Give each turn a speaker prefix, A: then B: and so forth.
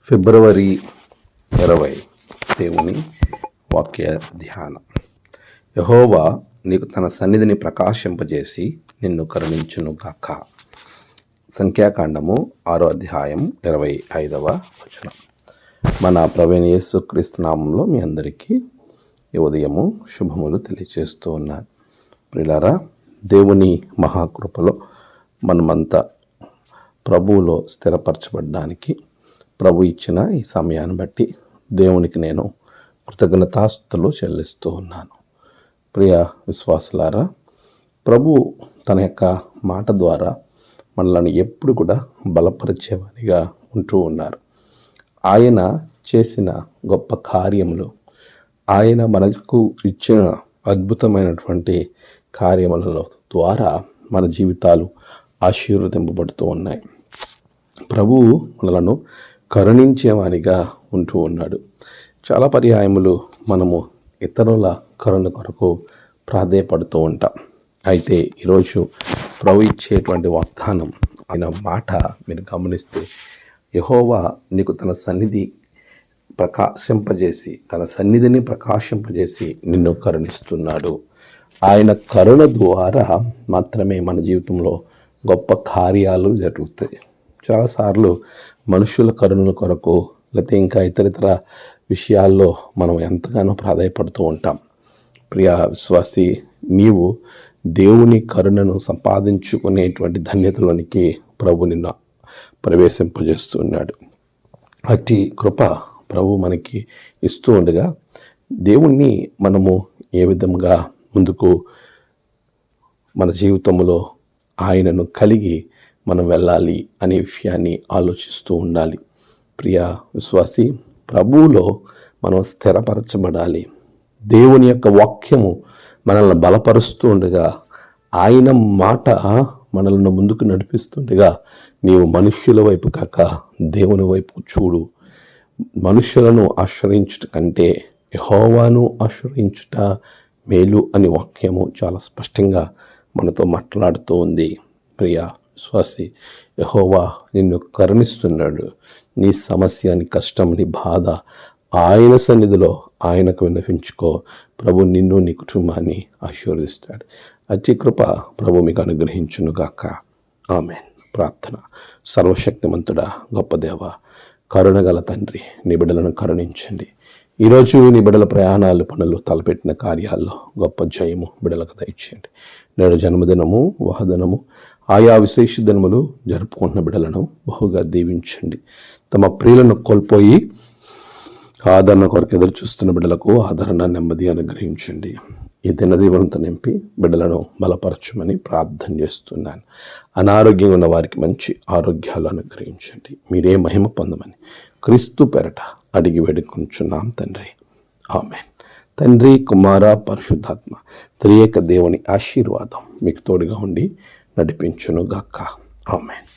A: ఫిబ్రవరి 20 దేవుని వాక్య ధ్యానం. యెహోవా నీకు తన సన్నిధిని ప్రకాశింపజేసి నిన్ను కరుణించును గాక. సంఖ్యాకాండము 6వ అధ్యాయం 25వ వచనం. మన ప్రభువైన యేసుక్రీస్తు నామంలో మీ అందరికీ ఈ ఉదయము శుభములు తెలియజేస్తూ ఉన్నాను. ప్రియులారా, దేవుని మహాకృపలో మనమంతా ప్రభువులో స్థిరపరచబడడానికి ప్రభు ఇచ్చిన ఈ సమయాన్ని బట్టి దేవునికి నేను కృతజ్ఞతాస్తుతులు చెల్లిస్తూ ఉన్నాను. ప్రియ విశ్వాసులారా, ప్రభు తన యొక్క మాట ద్వారా మనల్ని ఎప్పుడు కూడా బలపరిచేవానిగా ఉంటూ ఉన్నారు. ఆయన చేసిన గొప్ప కార్యములు, ఆయన మనకు ఇచ్చిన అద్భుతమైనటువంటి కార్యములలో ద్వారా మన జీవితాలు ఆశీర్వదింపబడుతూ ఉన్నాయి. ప్రభువు మనలను కరుణించేవానిగా ఉంటూ ఉన్నాడు. చాలా పర్యాయములు మనము ఇతరుల కరుణ కొరకు ప్రాధేయపడుతూ ఉంటాం. అయితే ఈరోజు ప్రభు ఇచ్చేటువంటి వాగ్దానం, ఆయన మాట మీరు గమనిస్తే, యెహోవా నీకు తన సన్నిధిని ప్రకాశింపజేసి నిన్ను కరుణిస్తున్నాడు. ఆయన కరుణ ద్వారా మాత్రమే మన జీవితంలో గొప్ప కార్యాలు జరుగుతాయి. చాలాసార్లు మనుషుల కరుణ కొరకు లేకపోతే ఇంకా ఇతరితర విషయాల్లో మనం ఎంతగానో ప్రాధాయపడుతూ ఉంటాం. ప్రియ విశ్వాసి, నీవు దేవుని కరుణను సంపాదించుకునేటువంటి ధన్యతలోనికి ప్రభు నిన్ను ప్రవేశింపజేస్తున్నాడు. అట్టి కృప ప్రభు మనకి ఇస్తూ ఉండగా, దేవుణ్ణి మనము ఏ విధంగా ముందుకు మన జీవితంలో ఆయనను కలిగి మనం వెళ్ళాలి అనే విషయాన్ని ఆలోచిస్తూ ఉండాలి. ప్రియ విశ్వాసి, ప్రభువులో మనం స్థిరపరచబడాలి. దేవుని యొక్క వాక్యము మనల్ని బలపరుస్తూ ఉండగా, ఆయన మాట మనల్ని ముందుకు నడిపిస్తుండగా, నీవు మనుష్యుల వైపు కాక దేవుని వైపు చూడు. మనుష్యులను ఆశ్రయించుట కంటే యెహోవాను ఆశ్రయించుట మేలు అని వాక్యము చాలా స్పష్టంగా మనతో మాట్లాడుతూ ఉంది. ప్రియ విశ్వాసి, యెహోవా నిన్ను కరుణిస్తున్నాడు. నీ సమస్య, నీ కష్టం, నీ బాధ ఆయన సన్నిధిలో ఆయనకు విన్నవించుకో. ప్రభు నిన్ను, నీ కుటుంబాన్ని ఆశీర్వదిస్తాడు. అతి కృప ప్రభు మీకు అనుగ్రహించును గాక. ఆమేన్. ప్రార్థన. సర్వశక్తిమంతుడా, గొప్ప దేవ, కరుణగల తండ్రి, నీ బిడ్డలను కరుణించండి. ఈరోజు నీ బిడ్డల ప్రయాణాలు, పనులు, తలపెట్టిన కార్యాల్లో గొప్ప జయము బిడ్డలకు దయచేయండి. నేడు జన్మదినము, వాహదినము, ఆయా విశేష దినములు జరుపుకుంటున్న బిడ్డలను బహుగా దీవించండి. తమ ప్రియులను కోల్పోయి ఆదరణ కొరకు ఎదురు చూస్తున్న బిడ్డలకు ఆదరణ, నెమ్మది అనుగ్రహించండి. ఈ దినదీవనంతో నింపి బిడ్డలను బలపరచమని ప్రార్థన చేస్తున్నాను. అనారోగ్యంగా ఉన్న వారికి మంచి ఆరోగ్యాలు అనుగ్రహించండి. మీరే మహిమ పొందమని క్రీస్తు పేరట అడిగి వేడుకుంటున్నాం తండ్రి. ఆమేన్. తండ్రి, కుమార, పరిశుద్ధాత్మ త్రియేక దేవుని ఆశీర్వాదం మీకు తోడుగా ఉండి నడిపించును గాక. ఆమేన్.